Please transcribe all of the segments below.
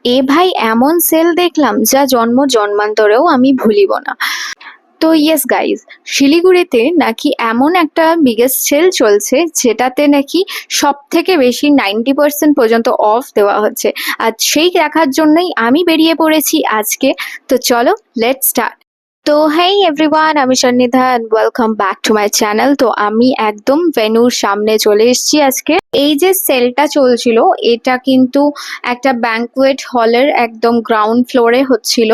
এ ভাই এমন সেল দেখলাম যা জন্ম জন্মান্তরেও আমি ভুলিব না। তো ইয়েস গাইজ, শিলিগুড়িতে নাকি এমন একটা বিগেস্ট সেল চলছে যেটাতে নাকি সব থেকে বেশি 90% পর্যন্ত অফ দেওয়া হচ্ছে। আর সেই দেখার জন্যই আমি বেরিয়ে পড়েছি আজকে। তো চলো, লেটস স্টার্ট। তো হেই এভরিওয়ান, আমি Sannidha and welcome back to my channel. তো আমি একদম ভেন্যুর সামনে চলে এসেছি আজকে। এই যে সেলটা চলছিল, এটা কিন্তু একটা ব্যাংকুয়েট হলের একদম গ্রাউন্ড ফ্লোরে হচ্ছিল।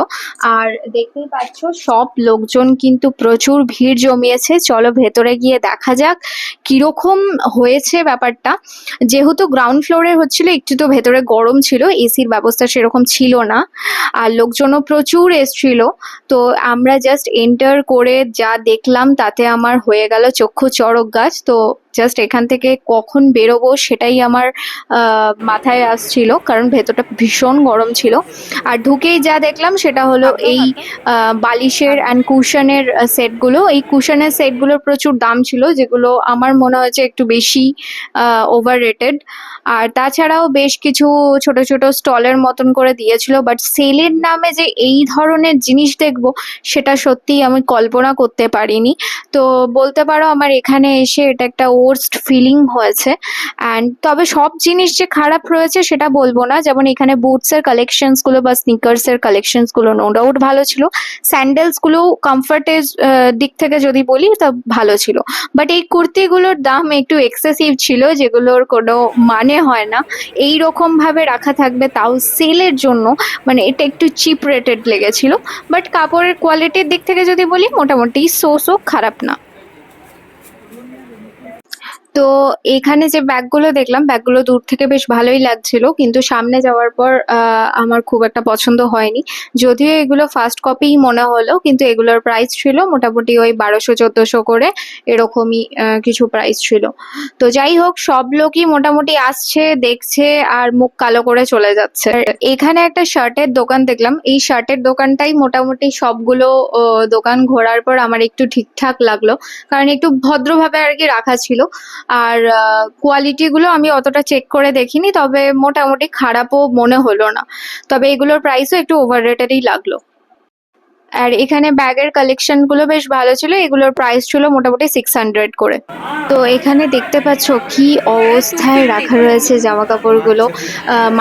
আর দেখতেই পাচ্ছ সব লোকজন কিন্তু প্রচুর ভিড় জমিয়েছে। চলো ভেতরে গিয়ে দেখা যাক কিরকম হয়েছে ব্যাপারটা। যেহেতু গ্রাউন্ড ফ্লোরে হচ্ছিল, একটু তো ভেতরে গরম ছিল, এসির ব্যবস্থা সেরকম ছিল না, আর লোকজনও প্রচুর এসছিল। তো আমরা জাস্ট এন্টার করে যা দেখলাম তাতে আমার হয়ে গেল চক্ষু চড়ক গাছ। তো জাস্ট এখান থেকে কখন বেরোবো সেটাই আমার মাথায় আসছিল, কারণ ভেতরটা ভীষণ গরম ছিল। আর ঢুকেই যা দেখলাম সেটা হলো এই বালিশের অ্যান্ড কুশনের সেটগুলো। এই কুশনের সেটগুলোর প্রচুর দাম ছিল, যেগুলো আমার মনে হয়েছে একটু বেশি ওভার রেটেড। আর তাছাড়াও বেশ কিছু ছোট ছোট স্টলের মতন করে দিয়েছিল, বাট সেলের নামে যে এই ধরনের জিনিস দেখবো সেটা সত্যিই আমি কল্পনা করতে পারিনি। তো বলতে পারো আমার এখানে এসে এটা একটা ওর্স্ট ফিলিং হয়েছে। অ্যান্ড তবে সব জিনিস যে খারাপ রয়েছে সেটা বলবো না। যেমন এখানে বুটসের কালেকশনস গুলো বা স্নিকার্সের কালেকশনস গুলো নো ডাউট ভালো ছিল। স্যান্ডেলস গুলো কমফর্টের দিক থেকে যদি বলি তা ভালো ছিল। বাট এই কুর্তিগুলোর দাম একটু এক্সেসিভ ছিল, যেগুলোর কোনো মানে হয় না এই রকম ভাবে রাখা থাকবে, তাও সেলের জন্য। মানে এটা একটু চিপ রেটেড লেগেছিল। বাট কাপড়ের কোয়ালিটির দিক থেকে যদি বলি, মোটামুটি সো খারাপ না। তো এখানে যে ব্যাগগুলো দেখলাম, ব্যাগগুলো দূর থেকে বেশ ভালোই লাগছিল, কিন্তু সামনে যাওয়ার পর আমার খুব একটা পছন্দ হয়নি। যদিও এগুলো ফার্স্ট কপিই মনে হলো, কিন্তু এগুলোর প্রাইস ছিল মোটামুটি ওই 1200-1400 করে, এরকমই কিছু প্রাইস ছিল। তো যাই হোক, সব লোকই মোটামুটি আসছে, দেখছে, আর মুখ কালো করে চলে যাচ্ছে। আর এখানে একটা শার্টের দোকান দেখলাম। এই শার্টের দোকানটাই মোটামুটি সবগুলো দোকান ঘোরার পর আমার একটু ঠিকঠাক লাগলো, কারণ একটু ভদ্রভাবে আর কি রাখা ছিল। আর কোয়ালিটি গুলো আমি অতটা চেক করে দেখিনি, তবে মোটামুটি খারাপও মনে হলো না। তবে এগুলোর প্রাইসও একটু ওভার রেটেডই লাগলো। আর এখানে ব্যাগের কালেকশন গুলো বেশ ভালো ছিল, এগুলোর প্রাইস ছিল মোটামুটি 600 করে। তো এখানে দেখতে পাচ্ছ কি অবস্থায় রাখা রয়েছে জামা কাপড়গুলো।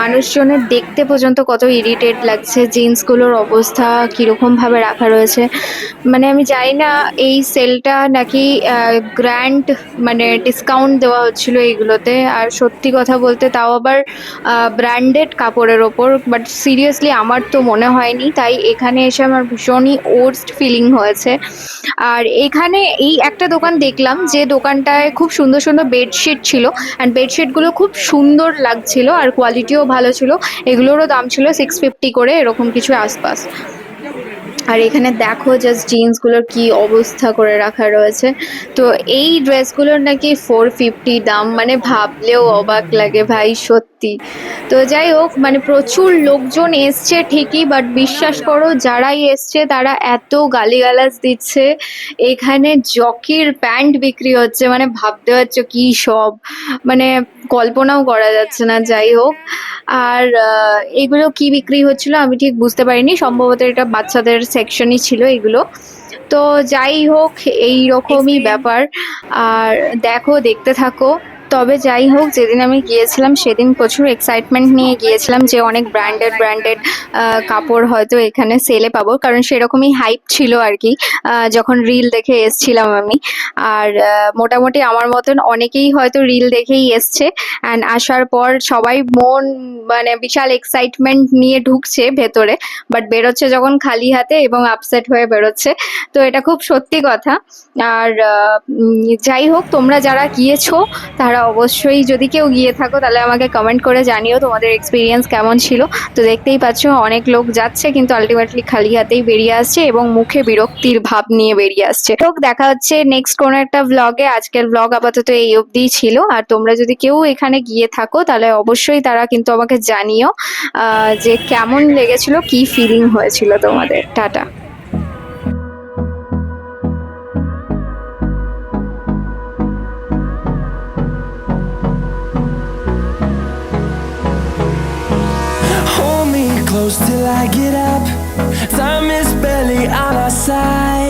মানুষজনের দেখতে পর্যন্ত কত ইরিটেট লাগছে, জিন্স গুলোর অবস্থা কিরকম ভাবে রাখা রয়েছে। মানে আমি জানি না এই সেলটা নাকি গ্র্যান্ড মানে ডিসকাউন্ট দেওয়া হচ্ছিল এইগুলোতে, আর সত্যি কথা বলতে তাও আবার ব্র্যান্ডেড কাপড়ের ওপর। বাট সিরিয়াসলি আমার তো মনে হয়নি, তাই এখানে এসে আমার ভীষণই ওর্স্ট ফিলিং হয়েছে। আর এখানে এই একটা দোকান দেখলাম, যে দোকানটায় খুব সুন্দর সুন্দর বেডশিট ছিল, অ্যান্ড বেডশিটগুলো খুব সুন্দর লাগছিল আর কোয়ালিটিও ভালো ছিল। এগুলোরও দাম ছিল 650 করে, এরকম কিছু আশপাশ। আর এখানে দেখো জাস্ট জিন্সগুলোর কি অবস্থা করে রাখা রয়েছে। তো এই ড্রেসগুলোর নাকি 450 দাম, মানে ভাবলেও অবাক লাগে ভাই, সত্যি। তো যাই হোক, মানে প্রচুর লোকজন এসছে ঠিকই, বাট বিশ্বাস করো যারাই এসছে তারা এত গালিগালাজ দিচ্ছে। এখানে জকির প্যান্ট বিক্রি হচ্ছে, মানে ভাবতে পারছো কি সব, মানে কল্পনাও করা যাচ্ছে না। যাই হোক, আর এগুলো কি বিক্রি হচ্ছিল আমি ঠিক বুঝতে পারিনি, সম্ভবত এটা বাচ্চাদের সেকশনই ছিল এগুলো। তো যাই হোক, এই রকমই ব্যাপার। আর দেখো, দেখতে থাকো। তবে যাই হোক, যেদিন আমি গিয়েছিলাম সেদিন প্রচুর এক্সাইটমেন্ট নিয়ে গিয়েছিলাম যে অনেক ব্র্যান্ডেড ব্র্যান্ডেড কাপড় হয়তো এখানে সেলে পাবো, কারণ সেরকমই হাইপ ছিল আর কি যখন রিল দেখে এসছিলাম আমি। আর মোটামুটি আমার মতন অনেকেই হয়তো রিল দেখেই এসছে, অ্যান্ড আসার পর সবাই মন মানে বিশাল এক্সাইটমেন্ট নিয়ে ঢুকছে ভেতরে, বাট বেরোচ্ছে যখন খালি হাতে এবং আপসেট হয়ে বেরোচ্ছে। তো এটা খুব সত্যি কথা। আর যাই হোক, তোমরা যারা গিয়েছো তারা অবশ্যই, যদি কেউ গিয়ে থাকো তাহলে আমাকে কমেন্ট করে জানিও তোমাদের এক্সপিরিয়েন্স কেমন ছিল। তো দেখতেই পাচ্ছ অনেক লোক যাচ্ছে, কিন্তু আলটিমেটলি খালি হাতেই বেরিয়ে আসছে এবং মুখে বিরক্তির ভাব নিয়ে বেরিয়ে আসছে। তো দেখা হচ্ছে নেক্সট কোনো একটা ভ্লগে। আজকের ভ্লগ আপাতত এই অবধিই ছিল। আর তোমরা যদি কেউ এখানে গিয়ে থাকো তাহলে অবশ্যই তারা কিন্তু আমাকে জানিও যে কেমন লেগেছিল, কি ফিলিং হয়েছিল তোমাদের। Tata. Hold me close till I get up. Time is barely on our side.